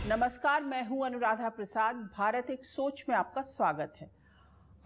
नमस्कार, मैं हूं अनुराधा प्रसाद। भारत एक सोच में आपका स्वागत है।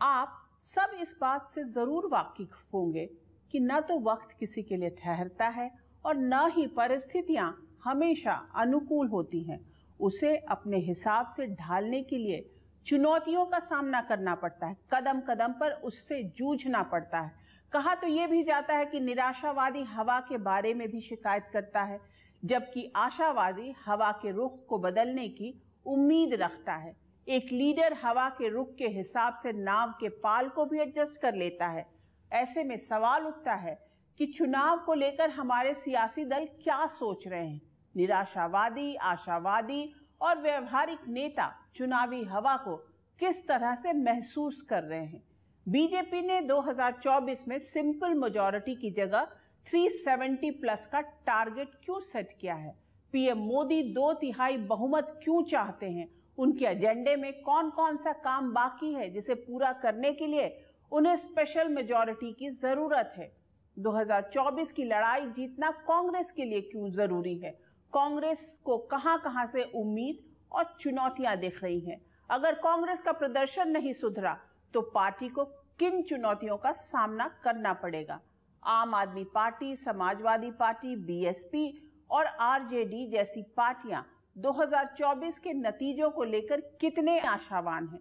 आप सब इस बात से जरूर वाकिफ होंगे कि न तो वक्त किसी के लिए ठहरता है और न ही परिस्थितियां हमेशा अनुकूल होती हैं। उसे अपने हिसाब से ढालने के लिए चुनौतियों का सामना करना पड़ता है, कदम कदम पर उससे जूझना पड़ता है। कहा तो ये भी जाता है कि निराशावादी हवा के बारे में भी शिकायत करता है, जबकि आशावादी हवा के रुख को बदलने की उम्मीद रखता है। एक लीडर हवा के रुख के हिसाब से नाव के पाल को भी एडजस्ट कर लेता है। ऐसे में सवाल उठता है कि चुनाव को लेकर हमारे सियासी दल क्या सोच रहे हैं। निराशावादी, आशावादी और व्यवहारिक नेता चुनावी हवा को किस तरह से महसूस कर रहे हैं। बीजेपी ने 2024 में सिंपल मेजॉरिटी की जगह 370 प्लस का टारगेट क्यों सेट किया है? पीएम मोदी 2/3 बहुमत क्यों चाहते हैं? उनके एजेंडे में कौन कौन सा काम बाकी है जिसे पूरा करने के लिए उन्हें स्पेशल मेजॉरिटी की जरूरत है? 2024 की लड़ाई जीतना कांग्रेस के लिए क्यों जरूरी है? कांग्रेस को कहां-कहां से उम्मीद और चुनौतियां दिख रही हैं? अगर कांग्रेस का प्रदर्शन नहीं सुधरा तो पार्टी को किन चुनौतियों का सामना करना पड़ेगा? आम आदमी पार्टी, समाजवादी पार्टी, बीएसपी और आरजेडी जैसी पार्टियां 2024 के नतीजों को लेकर कितने आशावान हैं?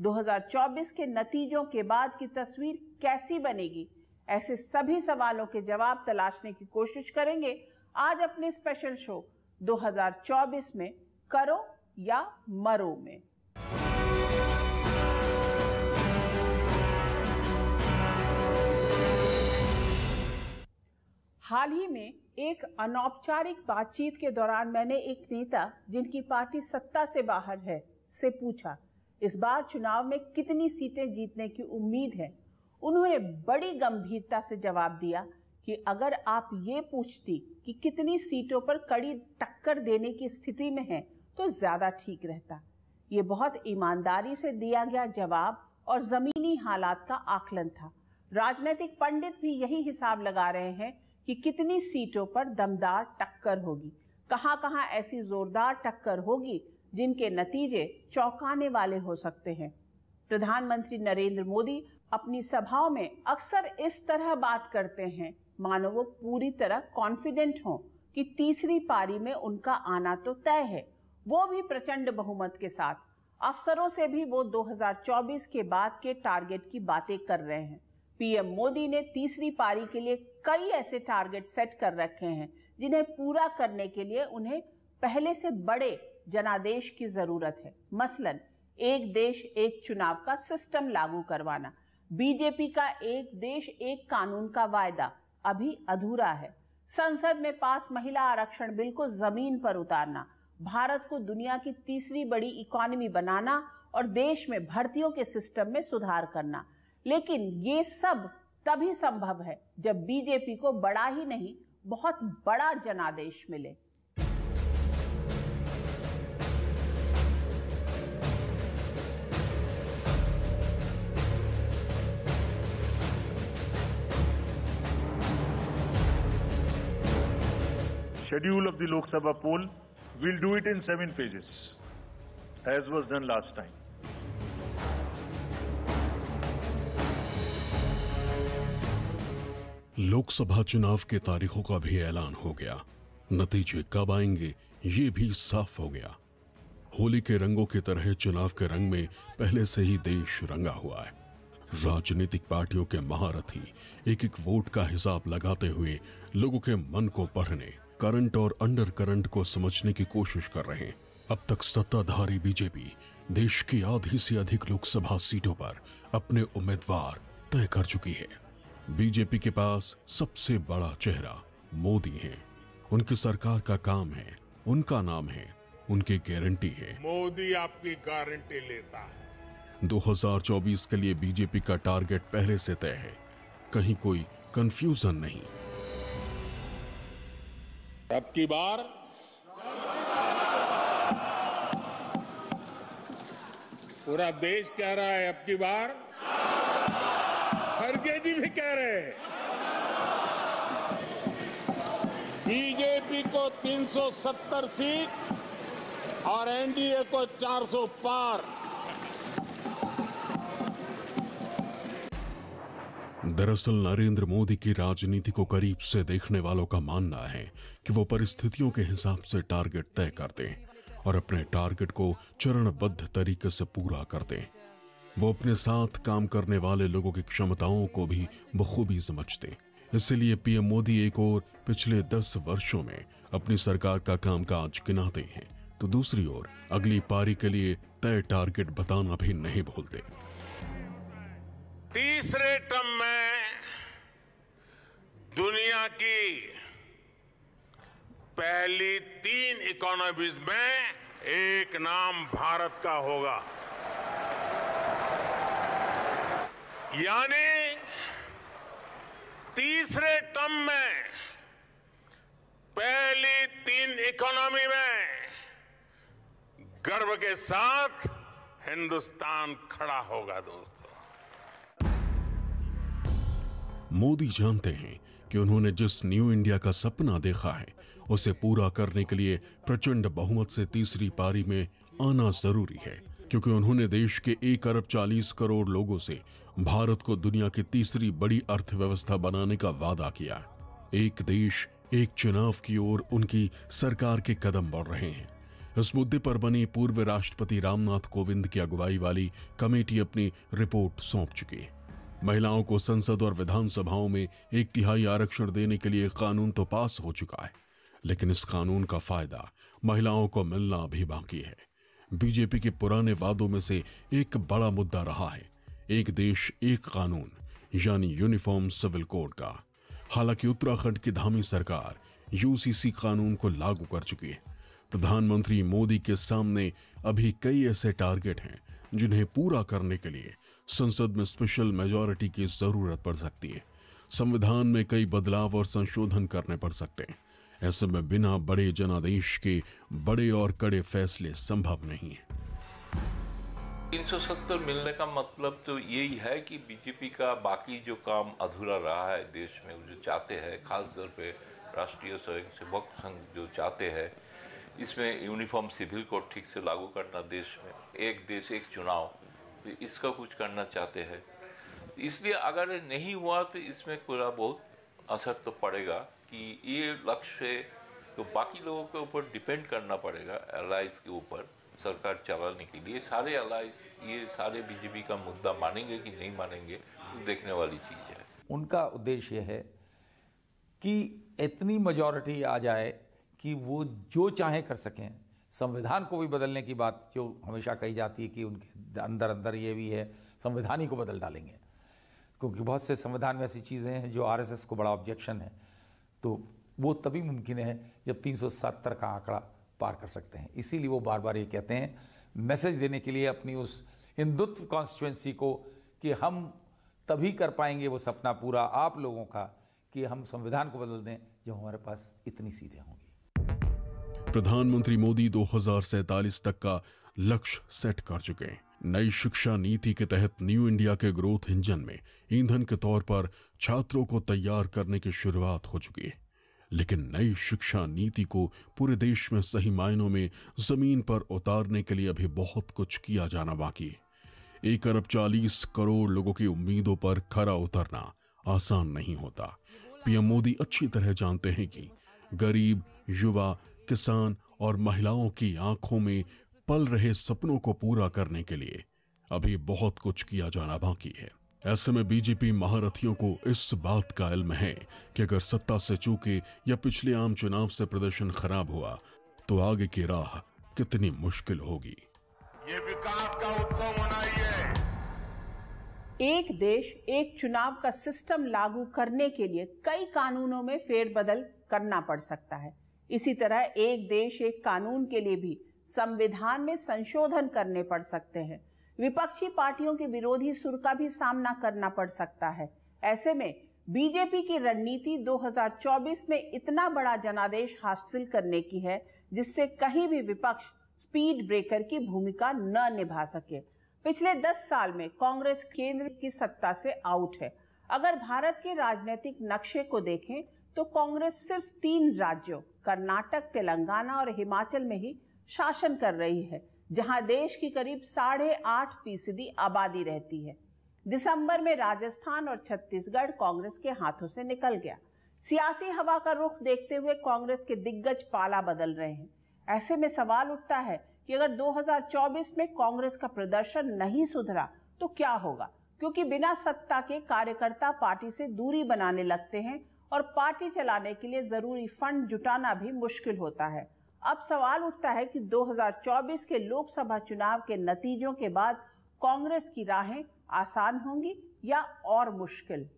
2024 के नतीजों के बाद की तस्वीर कैसी बनेगी? ऐसे सभी सवालों के जवाब तलाशने की कोशिश करेंगे आज अपने स्पेशल शो 2024 में करो या मरो में। हाल ही में एक अनौपचारिक बातचीत के दौरान मैंने एक नेता जिनकी पार्टी सत्ता से बाहर है से पूछा, इस बार चुनाव में कितनी सीटें जीतने की उम्मीद है? उन्होंने बड़ी गंभीरता से जवाब दिया कि अगर आप ये पूछती कि कितनी सीटों पर कड़ी टक्कर देने की स्थिति में है तो ज्यादा ठीक रहता। ये बहुत ईमानदारी से दिया गया जवाब और जमीनी हालात का आकलन था। राजनीतिक पंडित भी यही हिसाब लगा रहे हैं कि कितनी सीटों पर दमदार टक्कर होगी, कहां-कहां ऐसी जोरदार टक्कर होगी जिनके नतीजे चौंकाने वाले हो सकते हैं। प्रधानमंत्री नरेंद्र मोदी अपनी सभाओं में अक्सर इस तरह बात करते हैं मानो वो पूरी तरह कॉन्फिडेंट हो कि तीसरी पारी में उनका आना तो तय है, वो भी प्रचंड बहुमत के साथ। अफसरों से भी वो 2024 के बाद के टारगेट की बातें कर रहे हैं। पीएम मोदी ने तीसरी पारी के लिए कई ऐसे टारगेट सेट कर रखे हैं जिन्हें पूरा करने के लिए उन्हें पहले से बड़े जनादेश की जरूरत है। मसलन एक देश एक चुनाव का सिस्टम लागू करवाना, बीजेपी का एक देश एक कानून का वायदा अभी अधूरा है, संसद में पास महिला आरक्षण बिल को जमीन पर उतारना, भारत को दुनिया की तीसरी बड़ी इकोनॉमी बनाना और देश में भर्तियों के सिस्टम में सुधार करना। लेकिन ये सब तभी संभव है जब बीजेपी को बड़ा ही नहीं बहुत बड़ा जनादेश मिले। Schedule of the Lok Sabha poll, we'll do it in 7 pages, as was done last time. Lok Sabha चुनाव के तारीखों का भी ऐलान हो गया, नतीजे कब आएंगे ये भी साफ हो गया। होली के रंगों की तरह चुनाव के रंग में पहले से ही देश रंगा हुआ है। राजनीतिक पार्टियों के महारथी एक एक वोट का हिसाब लगाते हुए लोगों के मन को पढ़ने, करंट और अंडर करंट को समझने की कोशिश कर रहे हैं। अब तक सत्ताधारी बीजेपी देश की आधी से अधिक लोकसभा सीटों पर अपने उम्मीदवार तय कर चुकी है। बीजेपी के पास सबसे बड़ा चेहरा मोदी है। उनकी सरकार का काम है, उनका नाम है, उनकी गारंटी है। मोदी आपकी गारंटी लेता है। 2024 के लिए बीजेपी का टारगेट पहले से तय है, कहीं कोई कंफ्यूजन नहीं। अब की बार पूरा देश कह रहा है, अब की बार खड़गे जी भी कह रहे हैं, बीजेपी को 370 सीट और एनडीए को 400 पार। दरअसल नरेंद्र मोदी की राजनीति को करीब से देखने वालों का मानना है कि वो परिस्थितियों के हिसाब से टारगेट तय करते हैं और अपने टारगेट को चरणबद्ध तरीके से पूरा करते हैं। वो अपने साथ काम करने वाले लोगों की क्षमताओं को भी बखूबी समझते हैं। इसलिए पीएम मोदी एक और पिछले 10 वर्षों में अपनी सरकार का कामकाज गिनाते हैं, तो दूसरी ओर अगली पारी के लिए तय टारगेट बताना भी नहीं भूलते। तीसरे टर्म में दुनिया की पहली 3 इकोनॉमीज में एक नाम भारत का होगा। यानी तीसरे टर्म में पहली 3 इकोनॉमी में गर्व के साथ हिंदुस्तान खड़ा होगा। दोस्तों, मोदी जानते हैं कि उन्होंने जिस न्यू इंडिया का सपना देखा है उसे पूरा करने के लिए प्रचंड बहुमत से तीसरी पारी में आना जरूरी है, क्योंकि उन्होंने देश के 1 अरब 40 करोड़ लोगों से भारत को दुनिया की तीसरी बड़ी अर्थव्यवस्था बनाने का वादा किया। एक देश एक चुनाव की ओर उनकी सरकार के कदम बढ़ रहे हैं। इस मुद्दे पर बनी पूर्व राष्ट्रपति रामनाथ कोविंद की अगुवाई वाली कमेटी अपनी रिपोर्ट सौंप चुकी है। महिलाओं को संसद और विधानसभाओं में 1/3 आरक्षण देने के लिए कानून तो पास हो चुका है, लेकिन इस कानून का फायदा महिलाओं को मिलना भी बाकी है। बीजेपी के पुराने वादों में से एक बड़ा मुद्दा रहा है एक देश एक कानून, यानी यूनिफॉर्म सिविल कोड का। हालांकि उत्तराखंड की धामी सरकार यूसीसी कानून को लागू कर चुकी है। प्रधानमंत्री मोदी के सामने अभी कई ऐसे टारगेट हैं जिन्हें पूरा करने के लिए संसद में स्पेशल मेजॉरिटी की जरूरत पड़ सकती है। संविधान में कई बदलाव और संशोधन करने पड़ सकते हैं। ऐसे में बिना बड़े जनादेश के बड़े और कड़े फैसले संभव नहीं है। 370 मिलने का मतलब तो यही है कि बीजेपी का बाकी जो काम अधूरा रहा है देश में, जो चाहते हैं, खासतौर पे राष्ट्रीय स्वयंसेवक संघ जो चाहते हैं, इसमें यूनिफॉर्म सिविल कोड ठीक से लागू करना, देश में एक देश एक चुनाव, तो इसका कुछ करना चाहते हैं। इसलिए अगर नहीं हुआ तो इसमें पूरा बहुत असर तो पड़ेगा कि ये लक्ष्य तो बाकी लोगों के ऊपर डिपेंड करना पड़ेगा, अलाइज के ऊपर सरकार चलाने के लिए। सारे अलाइज ये सारे बीजेपी का मुद्दा मानेंगे कि नहीं मानेंगे, देखने वाली चीज़ है। उनका उद्देश्य है कि इतनी मेजॉरिटी आ जाए कि वो जो चाहे कर सकें। संविधान को भी बदलने की बात जो हमेशा कही जाती है कि उनके अंदर अंदर ये भी है, संविधान ही को बदल डालेंगे, क्योंकि बहुत से संविधान में ऐसी चीज़ें हैं जो आरएसएस को बड़ा ऑब्जेक्शन है। तो वो तभी मुमकिन है जब 370 का आंकड़ा पार कर सकते हैं। इसीलिए वो बार बार ये कहते हैं, मैसेज देने के लिए अपनी उस हिंदुत्व कॉन्स्टिट्यूएंसी को, कि हम तभी कर पाएंगे वो सपना पूरा आप लोगों का कि हम संविधान को बदल दें जब हमारे पास इतनी सीटें होंगी। प्रधानमंत्री मोदी 2047 तक का लक्ष्य सेट कर चुके हैं। नई शिक्षा नीति के तहत न्यू इंडिया के ग्रोथ इंजन में ईंधन के तौर पर छात्रों को तैयार करने की शुरुआत हो चुकी है। लेकिन नई शिक्षा नीति को पूरे देश में सही मायनों में जमीन पर उतारने के लिए अभी बहुत कुछ किया जाना बाकी है। 1 अरब 40 करोड़ लोगों की उम्मीदों पर खरा उतरना आसान नहीं होता। पीएम मोदी अच्छी तरह जानते हैं कि गरीब, युवा, किसान और महिलाओं की आंखों में पल रहे सपनों को पूरा करने के लिए अभी बहुत कुछ किया जाना बाकी है। ऐसे में बीजेपी महारथियों को इस बात का इल्म है कि अगर सत्ता से चूके या पिछले आम चुनाव से प्रदर्शन खराब हुआ तो आगे की राह कितनी मुश्किल होगी। ये विकास का उत्सव मनाइए। एक देश एक चुनाव का सिस्टम लागू करने के लिए कई कानूनों में फेरबदल करना पड़ सकता है। इसी तरह एक देश एक कानून के लिए भी संविधान में संशोधन करने पड़ सकते हैं। विपक्षी पार्टियों के विरोधी सुर का भी सामना करना पड़ सकता है। ऐसे में बीजेपी की रणनीति 2024 में इतना बड़ा जनादेश हासिल करने की है जिससे कहीं भी विपक्ष स्पीड ब्रेकर की भूमिका न निभा सके। पिछले 10 साल में कांग्रेस केंद्र की सत्ता से आउट है। अगर भारत के राजनीतिक नक्शे को देखें तो कांग्रेस सिर्फ 3 राज्यों कर्नाटक, तेलंगाना और हिमाचल में ही शासन कर रही है, जहां देश की करीब 8.5% आबादी रहती है। दिसंबर में राजस्थान और छत्तीसगढ़ कांग्रेस के हाथों से निकल गया। सियासी हवा का रुख देखते हुए कांग्रेस के दिग्गज पाला बदल रहे हैं। ऐसे में सवाल उठता है कि अगर 2024 में कांग्रेस का प्रदर्शन नहीं सुधरा तो क्या होगा, क्योंकि बिना सत्ता के कार्यकर्ता पार्टी से दूरी बनाने लगते हैं और पार्टी चलाने के लिए जरूरी फंड जुटाना भी मुश्किल होता है। अब सवाल उठता है कि 2024 के लोकसभा चुनाव के नतीजों के बाद कांग्रेस की राहें आसान होंगी या और मुश्किल।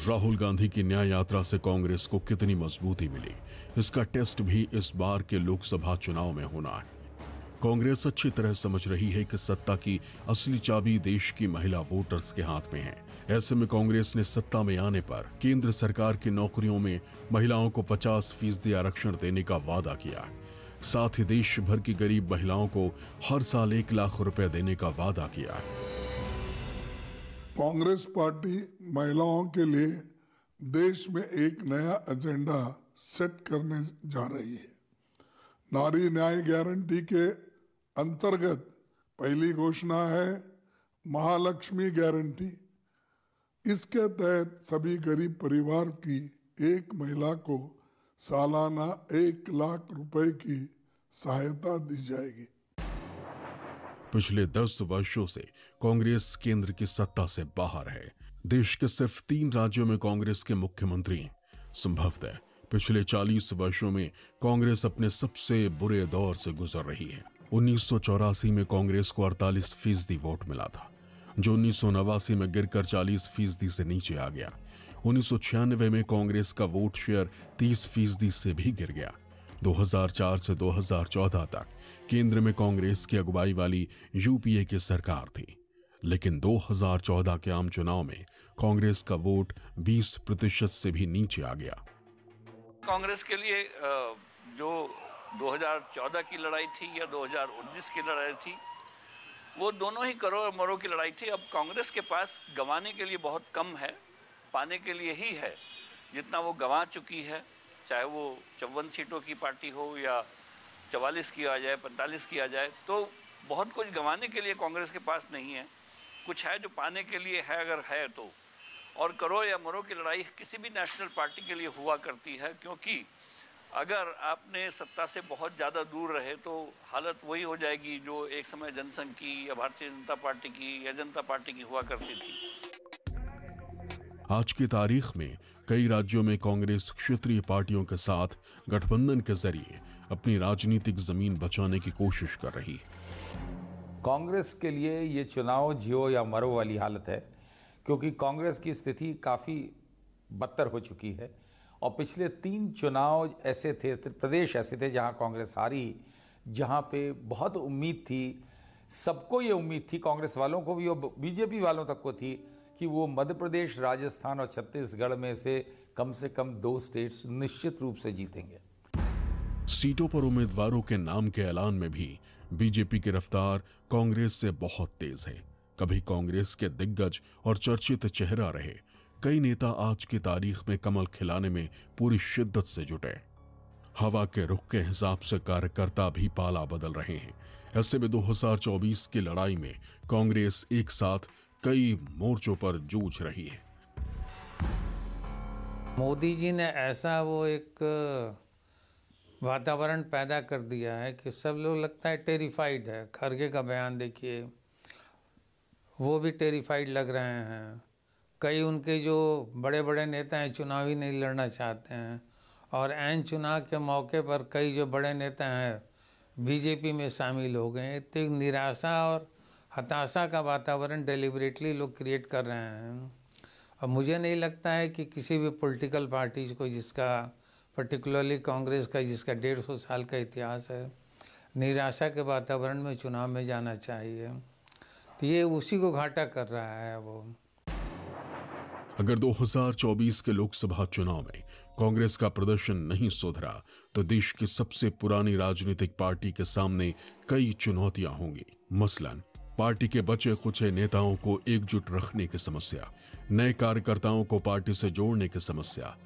राहुल गांधी की न्याय यात्रा से कांग्रेस को कितनी मजबूती मिली, इसका टेस्ट भी इस बार के लोकसभा चुनाव में होना है। कांग्रेस अच्छी तरह समझ रही है कि सत्ता की असली चाबी देश की महिला वोटर्स के हाथ में है। ऐसे में कांग्रेस ने सत्ता में आने पर केंद्र सरकार की नौकरियों में महिलाओं को 50% आरक्षण देने का वादा किया। साथ ही देश भर की गरीब महिलाओं को हर साल 1 लाख रुपए देने का वादा किया। कांग्रेस पार्टी महिलाओं के लिए देश में एक नया एजेंडा सेट करने जा रही है। नारी न्याय गारंटी के अंतर्गत पहली घोषणा है महालक्ष्मी गारंटी। इसके तहत सभी गरीब परिवार की एक महिला को सालाना 1 लाख रुपए की सहायता दी जाएगी। पिछले 10 वर्षों से कांग्रेस केंद्र की सत्ता से बाहर है। देश के सिर्फ 3 राज्यों में कांग्रेस के मुख्यमंत्री हैं। संभवतः पिछले 40 वर्षों में कांग्रेस अपने सबसे बुरे दौर से गुजर रही है। 1984 में कांग्रेस को 48% वोट मिला था, जो 1989 में गिरकर 40% से नीचे आ गया। 1996 में कांग्रेस का वोट शेयर 30% से भी गिर गया। 2004 से 2014 तक केंद्र में कांग्रेस की अगुवाई वाली यूपीए की सरकार थी, लेकिन 2014 के आम चुनाव में कांग्रेस का वोट 20% से भी नीचे आ गया। कांग्रेस के लिए जो 2014 की लड़ाई थी या 2019 की लड़ाई थी, वो दोनों ही करो और मरो की लड़ाई थी। अब कांग्रेस के पास गंवाने के लिए बहुत कम है, पाने के लिए ही है। जितना वो गंवा चुकी है, चाहे वो 54 सीटों की पार्टी हो या 44 की आ जाए, 45 की आ जाए, तो बहुत कुछ गंवाने के लिए कांग्रेस के पास नहीं है। कुछ है जो पाने के लिए है, अगर है तो। और करो या मरो की लड़ाई किसी भी नेशनल पार्टी के लिए हुआ करती है, क्योंकि अगर आपने सत्ता से बहुत ज़्यादा दूर रहे तो हालत वही हो जाएगी जो एक समय जनसंघ की या भारतीय जनता पार्टी की या जनता पार्टी की हुआ करती थी। आज की तारीख में कई राज्यों में कांग्रेस क्षेत्रीय पार्टियों के साथ गठबंधन के जरिए अपनी राजनीतिक जमीन बचाने की कोशिश कर रही है। कांग्रेस के लिए ये चुनाव जियो या मरो वाली हालत है, क्योंकि कांग्रेस की स्थिति काफ़ी बदतर हो चुकी है। और पिछले 3 चुनाव ऐसे थे, प्रदेश ऐसे थे जहां कांग्रेस हारी, जहां पे बहुत उम्मीद थी, सबको ये उम्मीद थी, कांग्रेस वालों को भी और बीजेपी वालों तक को थी, कि वो मध्य प्रदेश, राजस्थान और छत्तीसगढ़ में से कम 2 स्टेट्स निश्चित रूप से जीतेंगे। सीटों पर उम्मीदवारों के नाम के ऐलान में भी बीजेपी की रफ्तार कांग्रेस से बहुत तेज है। कभी कांग्रेस के दिग्गज और चर्चित चेहरा रहे कई नेता आज की तारीख में कमल खिलाने में पूरी शिद्दत से जुटे। हवा के रुख के हिसाब से कार्यकर्ता भी पाला बदल रहे हैं। ऐसे में 2024 की लड़ाई में कांग्रेस एक साथ कई मोर्चों पर जूझ रही है। मोदी जी ने ऐसा वो एक वातावरण पैदा कर दिया है कि सब लोग लगता है टेरिफाइड है। खरगे का बयान देखिए, वो भी टेरिफाइड लग रहे हैं। कई उनके जो बड़े बड़े नेता हैं चुनाव ही नहीं लड़ना चाहते हैं, और ऐन चुनाव के मौके पर कई जो बड़े नेता हैं बीजेपी में शामिल हो गए। इतनी निराशा और हताशा का वातावरण डेलिबरेटली लोग क्रिएट कर रहे हैं। और मुझे नहीं लगता है कि किसी भी पॉलिटिकल पार्टीज को, जिसका पर्टिकुलरली कांग्रेस का जिसका 150 साल का इतिहास है, निराशा के वातावरण में चुनाव में जाना चाहिए। तो ये उसी को घाटा कर रहा है वो। अगर 2024 के लोकसभा चुनाव में कांग्रेस का प्रदर्शन नहीं सुधरा तो देश की सबसे पुरानी राजनीतिक पार्टी के सामने कई चुनौतियां होंगी। मसलन पार्टी के बचे खुचे नेताओं को एकजुट रखने की समस्या, नए कार्यकर्ताओं को पार्टी से जोड़ने की समस्या,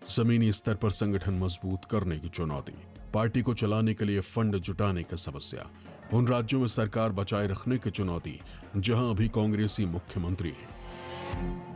जमीनी स्तर पर संगठन मजबूत करने की चुनौती, पार्टी को चलाने के लिए फंड जुटाने की समस्या, उन राज्यों में सरकार बचाए रखने की चुनौती जहां अभी कांग्रेसी मुख्यमंत्री हैं।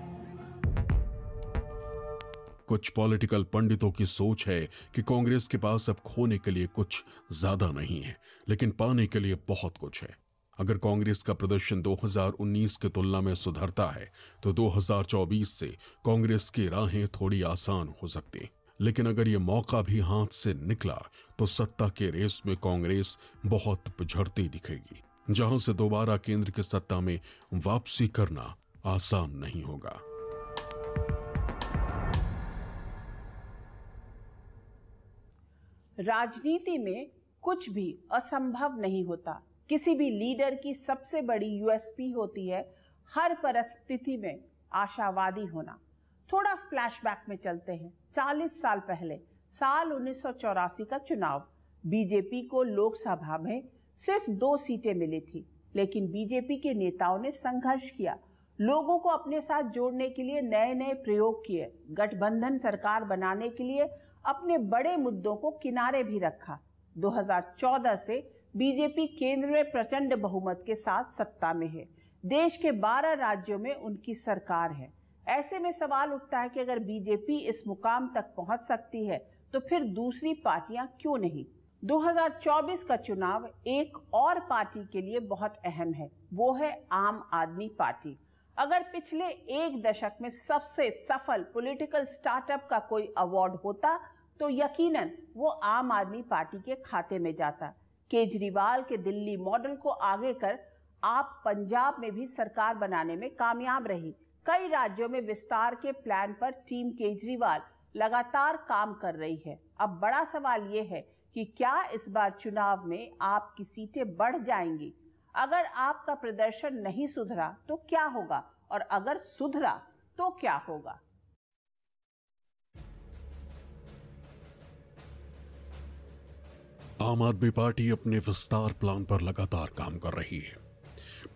कुछ पॉलिटिकल पंडितों की सोच है कि कांग्रेस के पास अब खोने के लिए कुछ ज्यादा नहीं है, लेकिन पाने के लिए बहुत कुछ है। अगर कांग्रेस का प्रदर्शन 2019 की तुलना में सुधरता है तो 2024 से कांग्रेस की राहें थोड़ी आसान हो सकती, लेकिन अगर ये मौका भी हाथ से निकला तो सत्ता के रेस में कांग्रेस बहुत पिछड़ती दिखेगी, जहां से दोबारा केंद्र की सत्ता में वापसी करना आसान नहीं होगा। राजनीति में कुछ भी असंभव नहीं होता। किसी भी लीडर की सबसे बड़ी यूएसपी होती है हर परिस्थिति में आशावादी होना। थोड़ा फ्लैशबैक में चलते हैं। 40 साल पहले साल 1984 का चुनाव, बीजेपी को लोकसभा में सिर्फ 2 सीटें मिली थी, लेकिन बीजेपी के नेताओं ने संघर्ष किया, लोगों को अपने साथ जोड़ने के लिए नए नए प्रयोग किए, गठबंधन सरकार बनाने के लिए अपने बड़े मुद्दों को किनारे भी रखा। 2014 से बीजेपी केंद्र में प्रचंड बहुमत के साथ सत्ता में है। देश के 12 राज्यों में उनकी सरकार है। ऐसे में सवाल उठता है कि अगर बीजेपी इस मुकाम तक पहुंच सकती है तो फिर दूसरी पार्टियां क्यों नहीं। 2024 का चुनाव एक और पार्टी के लिए बहुत अहम है, वो है आम आदमी पार्टी। अगर पिछले 1 दशक में सबसे सफल पॉलिटिकल स्टार्टअप का कोई अवार्ड होता तो यकीनन वो आम आदमी पार्टी के खाते में जाता। केजरीवाल के दिल्ली मॉडल को आगे कर आप पंजाब में भी सरकार बनाने में कामयाब रही। कई राज्यों में विस्तार के प्लान पर टीम केजरीवाल लगातार काम कर रही है। अब बड़ा सवाल ये है कि क्या इस बार चुनाव में आपकी सीटें बढ़ जाएंगी। अगर आपका प्रदर्शन नहीं सुधरा तो क्या होगा, और अगर सुधरा तो क्या होगा। आम आदमी पार्टी अपने विस्तार प्लान पर लगातार काम कर रही है।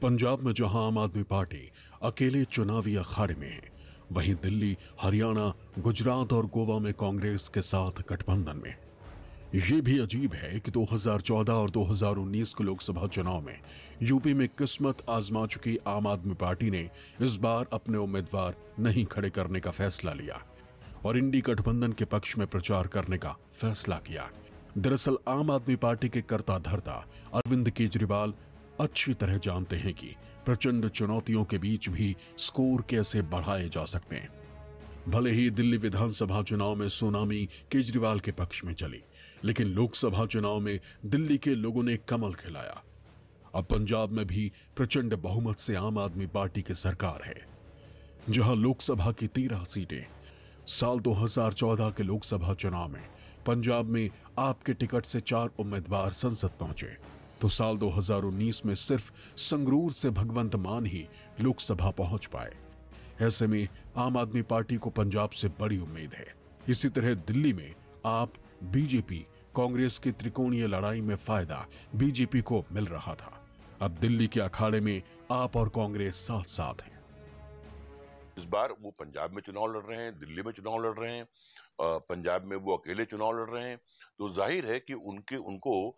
पंजाब में जहां आम आदमी पार्टी अकेले चुनावी अखाड़े में है, वहीं दिल्ली, हरियाणा, गुजरात और गोवा में कांग्रेस के साथ गठबंधन में। ये भी अजीब है कि 2014 और 2019 के लोकसभा चुनाव में यूपी में किस्मत आजमा चुकी आम आदमी पार्टी ने इस बार अपने उम्मीदवार नहीं खड़े करने का फैसला लिया और इंडी गठबंधन के पक्ष में प्रचार करने का फैसला किया। दरअसल आम आदमी पार्टी के कर्ता धर्ता अरविंद केजरीवाल अच्छी तरह जानते हैं कि प्रचंड चुनौतियों के बीच भी स्कोर कैसे बढ़ाए जा सकते हैं। भले ही दिल्ली विधानसभा चुनाव में सुनामी केजरीवाल के पक्ष में चली, लेकिन लोकसभा चुनाव में दिल्ली के लोगों ने कमल खिलाया। अब पंजाब में भी प्रचंड बहुमत से आम आदमी पार्टी की सरकार है, जहां लोकसभा की 13 सीटें। साल 2014 के लोकसभा चुनाव में पंजाब में आपके टिकट से 4 उम्मीदवार संसद पहुंचे, तो साल 2019 में सिर्फ संगरूर से भगवंत मान ही लोकसभा पहुंच पाए। ऐसे में आम आदमी पार्टी को पंजाब से बड़ी उम्मीद है। इसी तरह दिल्ली में आप, बीजेपी, कांग्रेस की त्रिकोणीय लड़ाई में फायदा बीजेपी को मिल रहा था। अब दिल्ली के अखाड़े में आप और कांग्रेस साथ साथ हैं। इस बार वो पंजाब में चुनाव लड़ रहे हैं, दिल्ली में चुनाव लड़ रहे हैं, पंजाब में वो अकेले चुनाव लड़ रहे हैं, तो जाहिर है कि उनको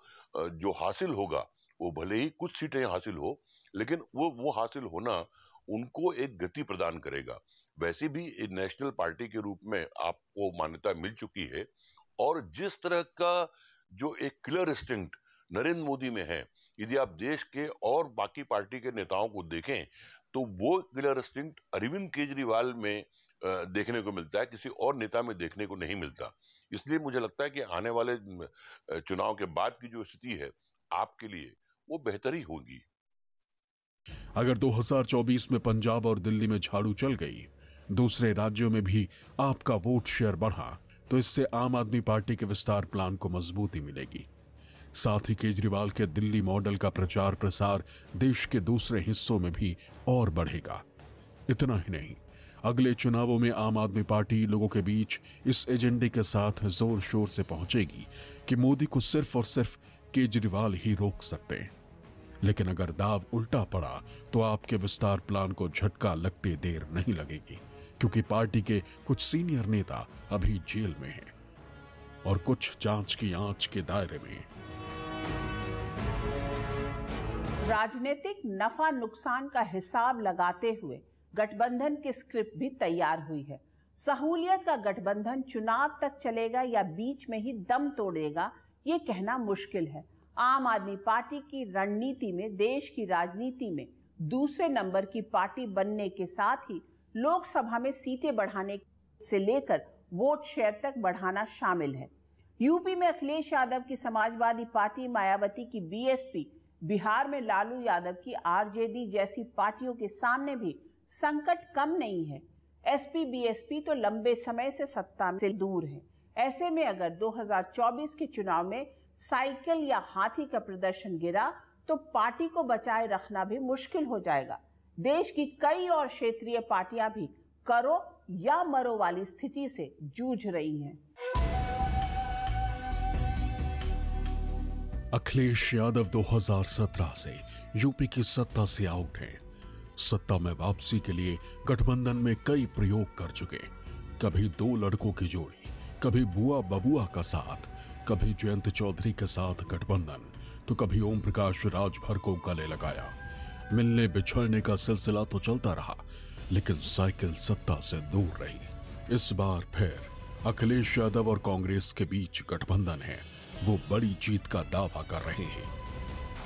जो हासिल होगा वो भले ही कुछ सीटें हासिल हो, लेकिन वो हासिल होना उनको एक गति प्रदान करेगा। वैसे भी एक नेशनल पार्टी के रूप में आपको मान्यता मिल चुकी है, और जिस तरह का जो एक किलर इंस्टिंक्ट नरेंद्र मोदी में है, यदि आप देश के और बाकी पार्टी के नेताओं को देखें तो वो किलर इंस्टिंक्ट अरविंद केजरीवाल में देखने को मिलता है, किसी और नेता में देखने को नहीं मिलता। इसलिए मुझे लगता है कि आने वाले चुनाव के बाद की जो स्थिति है आपके लिए वो बेहतर ही होगी। अगर 2024 में पंजाब और दिल्ली में झाड़ू चल गई, दूसरे राज्यों में भी आपका वोट शेयर बढ़ा, तो इससे आम आदमी पार्टी के विस्तार प्लान को मजबूती मिलेगी। साथ ही केजरीवाल के दिल्ली मॉडल का प्रचार प्रसार देश के दूसरे हिस्सों में भी और बढ़ेगा। इतना ही नहीं, अगले चुनावों में आम आदमी पार्टी लोगों के बीच इस एजेंडे के साथ जोर शोर से पहुंचेगी कि मोदी को सिर्फ और सिर्फ केजरीवाल ही रोक सकते हैं। लेकिन अगर दाव उल्टा पड़ा तो आपके विस्तार प्लान को झटका लगते देर नहीं लगेगी, क्योंकि पार्टी के कुछ सीनियर नेता अभी जेल में हैं और कुछ जांच की आंच के दायरे में। राजनीतिक नफा नुकसान का हिसाब लगाते हुए गठबंधन की स्क्रिप्ट भी तैयार हुई है। सहूलियत का गठबंधन चुनाव तक चलेगा या बीच में ही दम तोड़ेगा, ये कहना मुश्किल है। आम आदमी पार्टी की रणनीति में देश की राजनीति में दूसरे नंबर की पार्टी बनने के साथ ही लोकसभा में सीटें बढ़ाने से लेकर वोट शेयर तक बढ़ाना शामिल है। यूपी में अखिलेश यादव की समाजवादी पार्टी, मायावती की बीएसपी, बिहार में लालू यादव की आरजेडी जैसी पार्टियों के सामने भी संकट कम नहीं है। एसपी बीएसपी तो लंबे समय से सत्ता से दूर है। ऐसे में अगर 2024 के चुनाव में साइकिल या हाथी का प्रदर्शन गिरा तो पार्टी को बचाए रखना भी मुश्किल हो जाएगा। देश की कई और क्षेत्रीय पार्टियां भी करो या मरो वाली स्थिति से जूझ रही हैं। अखिलेश यादव 2017 से यूपी की सत्ता से आउट हैं। सत्ता में वापसी के लिए गठबंधन में कई प्रयोग कर चुके। कभी दो लड़कों की जोड़ी, कभी बुआ बबुआ का साथ, कभी जयंत चौधरी के साथ गठबंधन, तो कभी ओम प्रकाश राजभर को गले लगाया। मिलने बिछड़ने का सिलसिला तो चलता रहा, लेकिन साइकिल सत्ता से दूर रही। इस बार फिर अखिलेश यादव और कांग्रेस के बीच गठबंधन है। वो बड़ी जीत का दावा कर रहे हैं।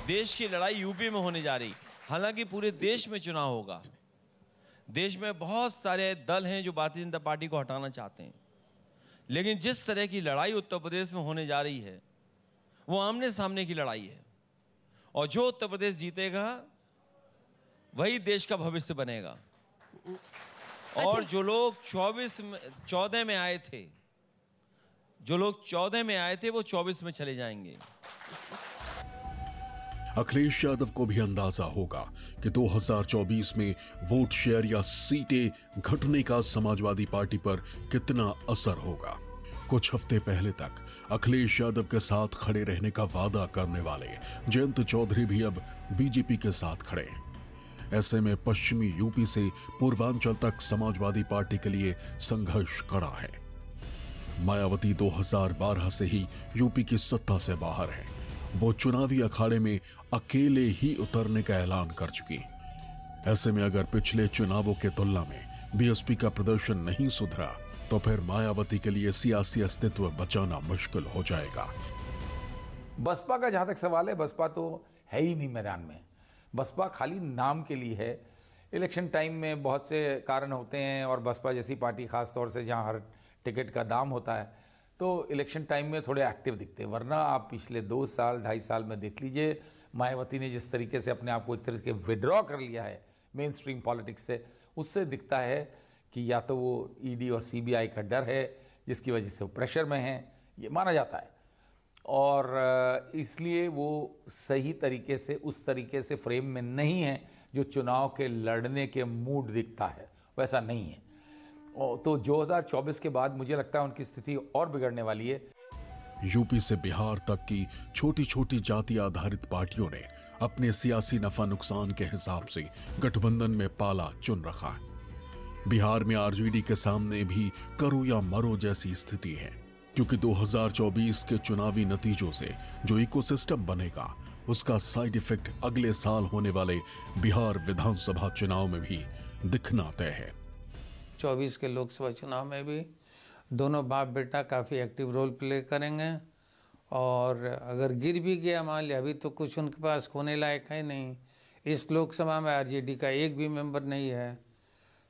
देश की लड़ाई यूपी में होने जा रही, हालांकि पूरे देश में चुनाव होगा। देश में बहुत सारे दल हैं जो भारतीय जनता पार्टी को हटाना चाहते हैं, लेकिन जिस तरह की लड़ाई उत्तर प्रदेश में होने जा रही है वो आमने सामने की लड़ाई है, और जो उत्तर प्रदेश जीतेगा वही देश का भविष्य बनेगा। और जो लोग 14 में आए थे, वो 24 में चले जाएंगे। अखिलेश यादव को भी अंदाजा होगा कि 2024 में वोट शेयर या सीटें घटने का समाजवादी पार्टी पर कितना असर होगा। कुछ हफ्ते पहले तक अखिलेश यादव के साथ खड़े रहने का वादा करने वाले जयंत चौधरी भी अब बीजेपी के साथ खड़े। ऐसे में पश्चिमी यूपी से पूर्वांचल तक समाजवादी पार्टी के लिए संघर्ष कड़ा है। मायावती 2012 से ही यूपी की सत्ता से बाहर है। वो चुनावी अखाड़े में अकेले ही उतरने का ऐलान कर चुकी। ऐसे में अगर पिछले चुनावों के तुलना में बीएसपी का प्रदर्शन नहीं सुधरा तो फिर मायावती के लिए सियासी अस्तित्व बचाना मुश्किल हो जाएगा। बसपा का जहां तक सवाल है, बसपा तो है ही नहीं मैदान में। बसपा खाली नाम के लिए है। इलेक्शन टाइम में बहुत से कारण होते हैं, और बसपा जैसी पार्टी खासतौर से जहां हर टिकट का दाम होता है तो इलेक्शन टाइम में थोड़े एक्टिव दिखते हैं। वरना आप पिछले 2 साल 2.5 साल में देख लीजिए, मायावती ने जिस तरीके से अपने आप को एक तरह के विड्रॉ कर लिया है मेन स्ट्रीम पॉलिटिक्स से, उससे दिखता है कि या तो वो ईडी और सीबीआई का डर है जिसकी वजह से वो प्रेशर में है, ये माना जाता है, और इसलिए वो सही तरीके से उस तरीके से फ्रेम में नहीं है जो चुनाव के लड़ने के मूड दिखता है, वैसा नहीं है। तो 2024 के बाद मुझे लगता है उनकी स्थिति और बिगड़ने वाली है। यूपी से बिहार तक की छोटी छोटी जाति आधारित पार्टियों ने अपने सियासी नफा नुकसान के हिसाब से गठबंधन में पाला चुन रखा है। बिहार में आरजेडी के सामने भी करो या मरो जैसी स्थिति है, क्योंकि 2024 के चुनावी नतीजों से जो इकोसिस्टम बनेगा उसका साइड इफेक्ट अगले साल होने वाले बिहार विधानसभा चुनाव में भी दिखना तय है। 24 के लोकसभा चुनाव में भी दोनों बाप बेटा काफ़ी एक्टिव रोल प्ले करेंगे, और अगर गिर भी गया मान लिया, अभी तो कुछ उनके पास खोने लायक है नहीं। इस लोकसभा में आरजेडी का एक भी मेंबर नहीं है,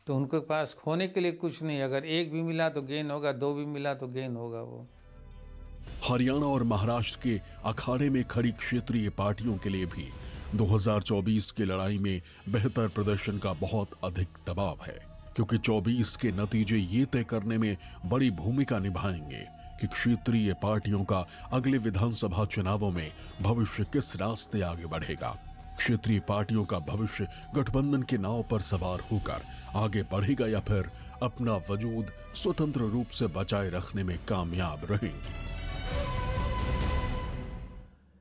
तो उनके पास खोने के लिए कुछ नहीं। अगर एक भी मिला तो गेन होगा, 2 भी मिला तो गेन होगा। वो हरियाणा और महाराष्ट्र के अखाड़े में खड़ी क्षेत्रीय पार्टियों के लिए भी 2024 की लड़ाई में बेहतर प्रदर्शन का बहुत अधिक दबाव है, क्योंकि 24 के नतीजे ये तय करने में बड़ी भूमिका निभाएंगे कि क्षेत्रीय पार्टियों का अगले विधानसभा चुनावों में भविष्य किस रास्ते आगे बढ़ेगा। क्षेत्रीय पार्टियों का भविष्य गठबंधन के नाव पर सवार होकर आगे बढ़ेगा या फिर अपना वजूद स्वतंत्र रूप से बचाए रखने में कामयाब रहेंगी?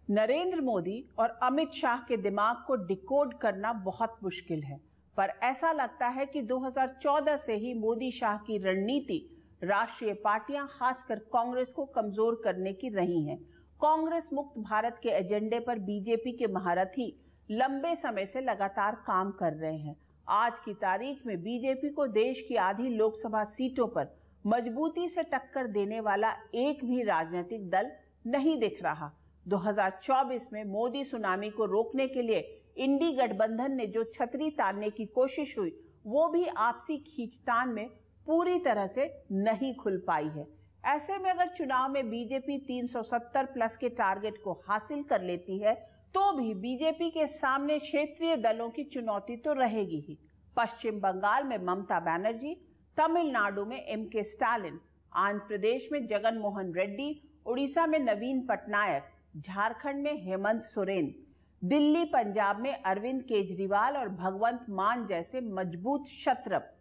नरेंद्र मोदी और अमित शाह के दिमाग को डिकोड करना बहुत मुश्किल है, पर ऐसा लगता है कि 2014 से ही मोदी शाह की रणनीति राष्ट्रीय पार्टियां खासकर कांग्रेस को कमजोर करने की रही हैं। कांग्रेस मुक्त भारत के एजेंडे पर बीजेपी के महारथी लंबे समय से लगातार काम कर रहे हैं। आज की तारीख में बीजेपी को देश की आधी लोकसभा सीटों पर मजबूती से टक्कर देने वाला एक भी राजनीतिक दल नहीं दिख रहा। 2024 में मोदी सुनामी को रोकने के लिए इंडी गठबंधन ने जो छतरी तानने की कोशिश हुई, वो भी आपसी खींचतान में पूरी तरह से नहीं खुल पाई है। ऐसे में अगर चुनाव में बीजेपी 370 प्लस के टारगेट को हासिल कर लेती है तो भी बीजेपी के सामने क्षेत्रीय दलों की चुनौती तो रहेगी ही। पश्चिम बंगाल में ममता बनर्जी, तमिलनाडु में एमके स्टालिन, आंध्र प्रदेश में जगन मोहन रेड्डी, उड़ीसा में नवीन पटनायक, झारखंड में हेमंत सोरेन, दिल्ली पंजाब में अरविंद केजरीवाल और भगवंत मान जैसे मजबूत शत्रप,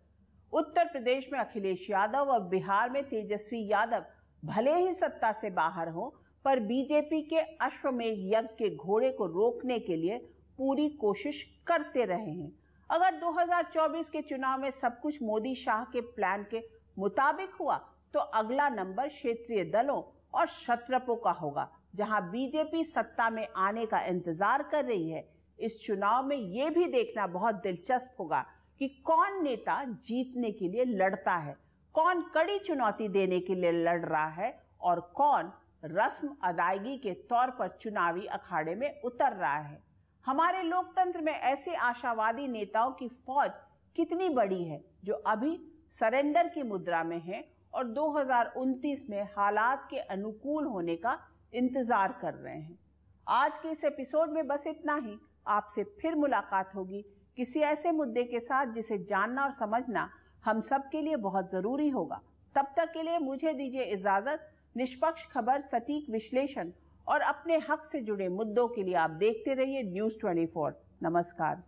उत्तर प्रदेश में अखिलेश यादव और बिहार में तेजस्वी यादव भले ही सत्ता से बाहर हो, पर बीजेपी के अश्वमेध यज्ञ के घोड़े को रोकने के लिए पूरी कोशिश करते रहे हैं। अगर 2024 के चुनाव में सब कुछ मोदी शाह के प्लान के मुताबिक हुआ तो अगला नंबर क्षेत्रीय दलों और शत्रपों का होगा, जहां बीजेपी सत्ता में आने का इंतजार कर रही है। इस चुनाव में यह भी देखना बहुत दिलचस्प होगा कि कौन नेता जीतने के लिए लड़ता है, कौन कड़ी चुनौती देने के लिए लड़ रहा है और कौन रस्म अदायगी के तौर पर चुनावी अखाड़े में उतर रहा है। हमारे लोकतंत्र में ऐसे आशावादी नेताओं की फौज कितनी बड़ी है जो अभी सरेंडर की मुद्रा में है और 2029 में हालात के अनुकूल होने का इंतजार कर रहे हैं। आज के इस एपिसोड में बस इतना ही। आपसे फिर मुलाकात होगी किसी ऐसे मुद्दे के साथ जिसे जानना और समझना हम सब के लिए बहुत जरूरी होगा। तब तक के लिए मुझे दीजिए इजाजत। निष्पक्ष खबर, सटीक विश्लेषण और अपने हक से जुड़े मुद्दों के लिए आप देखते रहिए न्यूज़ 24। नमस्कार।